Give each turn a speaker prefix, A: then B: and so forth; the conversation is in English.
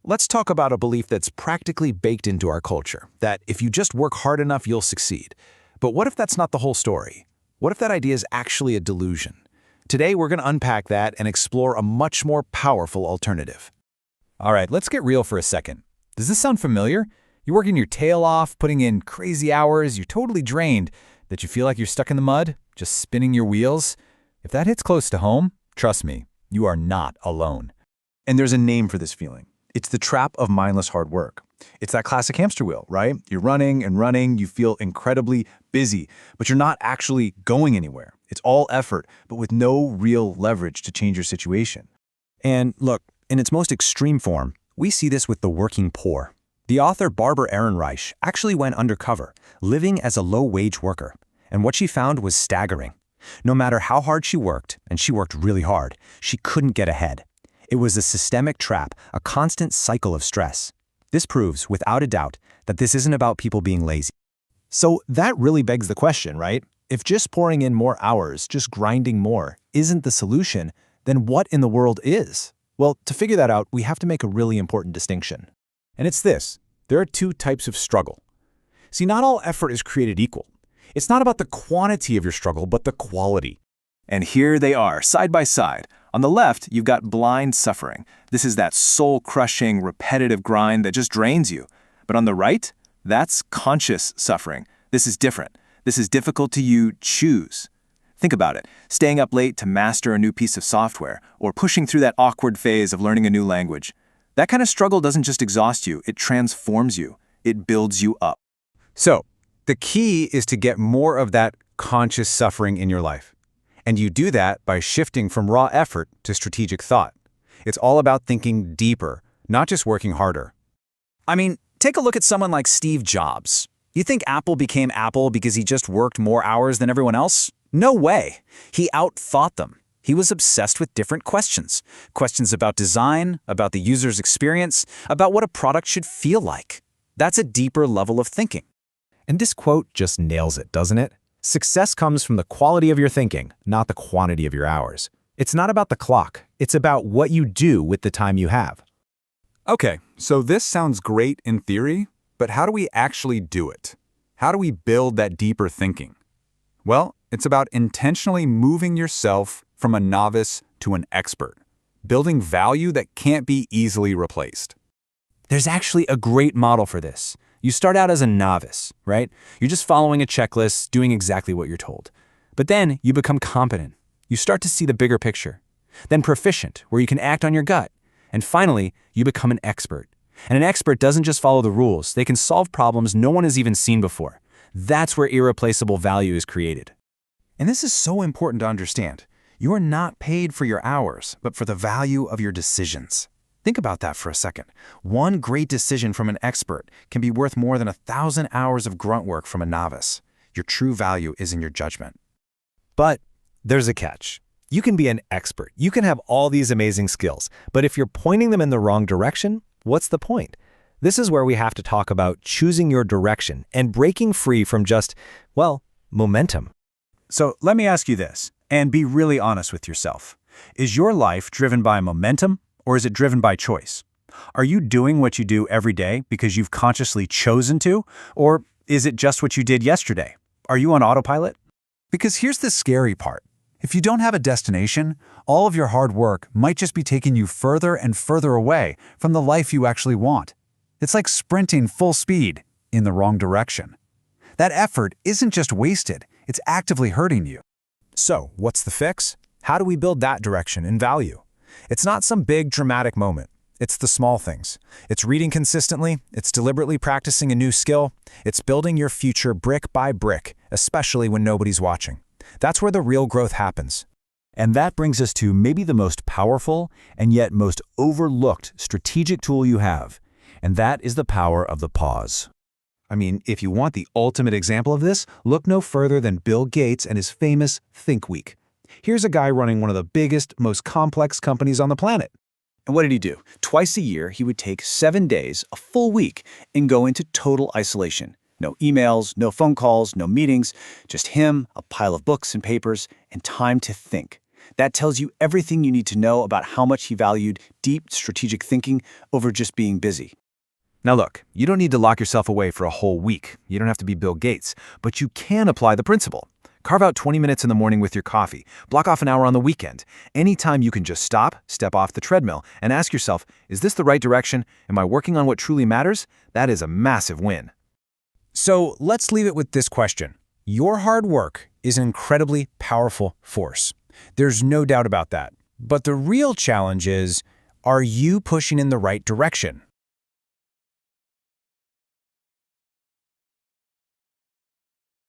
A: let's talk about a belief that's practically baked into our culture, that if you just work hard enough, you'll succeed. But what if that's not the whole story? What if that idea is actually a delusion? Today, we're going to unpack that and explore a much more powerful alternative.
B: All right, let's get real for a second. Does this sound familiar? You're working your tail off, putting in crazy hours, you're totally drained, that you feel like you're stuck in the mud, just spinning your wheels? If that hits close to home, trust me, you are not alone.
C: And there's a name for this feeling. It's the trap of mindless hard work. It's that classic hamster wheel, right? You're running and running, you feel incredibly busy, but you're not actually going anywhere. It's all effort, but with no real leverage to change your situation.
D: And look, in its most extreme form, we see this with the working poor. The author Barbara Ehrenreich actually went undercover, living as a low-wage worker. And what she found was staggering. No matter how hard she worked, and she worked really hard, she couldn't get ahead. It was a systemic trap, a constant cycle of stress. This proves, without a doubt, that this isn't about people being lazy.
A: So that really begs the question, right? If just pouring in more hours, just grinding more, isn't the solution, then what in the world is? Well, to figure that out, we have to make a really important distinction.
B: And it's this. There are two types of struggle. See, not all effort is created equal. It's not about the quantity of your struggle, but the quality.
C: And here they are, side by side. On the left, you've got blind suffering. This is that soul-crushing, repetitive grind that just drains you. But on the right, that's conscious suffering. This is different. This is difficult to you choose. Think about it. Staying up late to master a new piece of software, or pushing through that awkward phase of learning a new language. That kind of struggle doesn't just exhaust you, it transforms you. It builds you up.
B: So, the key is to get more of that conscious suffering in your life. And you do that by shifting from raw effort to strategic thought. It's all about thinking deeper, not just working harder.
D: I mean, take a look at someone like Steve Jobs. You think Apple became Apple because he just worked more hours than everyone else? No way. He outthought them. He was obsessed with different questions. Questions about design, about the user's experience, about what a product should feel like. That's a deeper level of thinking.
A: And this quote just nails it, doesn't it? Success comes from the quality of your thinking, not the quantity of your hours. It's not about the clock. It's about what you do with the time you have.
B: Okay, so this sounds great in theory, but how do we actually do it? How do we build that deeper thinking? Well, it's about intentionally moving yourself from a novice to an expert, building value that can't be easily replaced.
D: There's actually a great model for this. You start out as a novice, right? You're just following a checklist, doing exactly what you're told. But then you become competent. You start to see the bigger picture. Then proficient, where you can act on your gut. And finally, you become an expert. And an expert doesn't just follow the rules. They can solve problems no one has even seen before. That's where irreplaceable value is created.
A: And this is so important to understand. You are not paid for your hours, but for the value of your decisions. Think about that for a second. One great decision from an expert can be worth more than 1,000 hours of grunt work from a novice. Your true value is in your judgment.
E: But there's a catch. You can be an expert. You can have all these amazing skills, but if you're pointing them in the wrong direction, what's the point? This is where we have to talk about choosing your direction and breaking free from just, well, momentum.
C: So let me ask you this, and be really honest with yourself. Is your life driven by momentum, or is it driven by choice? Are you doing what you do every day because you've consciously chosen to, or is it just what you did yesterday? Are you on autopilot? Because here's the scary part. If you don't have a destination, all of your hard work might just be taking you further and further away from the life you actually want. It's like sprinting full speed in the wrong direction. That effort isn't just wasted, it's actively hurting you.
A: So, what's the fix? How do we build that direction and value? It's not some big dramatic moment. It's the small things. It's reading consistently, it's deliberately practicing a new skill, it's building your future brick by brick, especially when nobody's watching. That's where the real growth happens.
B: And that brings us to maybe the most powerful and yet most overlooked strategic tool you have, and that is the power of the pause.
A: I mean, if you want the ultimate example of this, look no further than Bill Gates and his famous Think Week. Here's a guy running one of the biggest, most complex companies on the planet.
C: And what did he do? Twice a year, he would take 7 days, a full week, and go into total isolation. No emails, no phone calls, no meetings, just him, a pile of books and papers, and time to think. That tells you everything you need to know about how much he valued deep strategic thinking over just being busy.
D: Now look, you don't need to lock yourself away for a whole week. You don't have to be Bill Gates, but you can apply the principle. Carve out 20 minutes in the morning with your coffee. Block off an hour on the weekend. Anytime you can just stop, step off the treadmill, and ask yourself, is this the right direction? Am I working on what truly matters? That is a massive win.
A: So let's leave it with this question. Your hard work is an incredibly powerful force. There's no doubt about that. But the real challenge is, are you pushing in the right direction?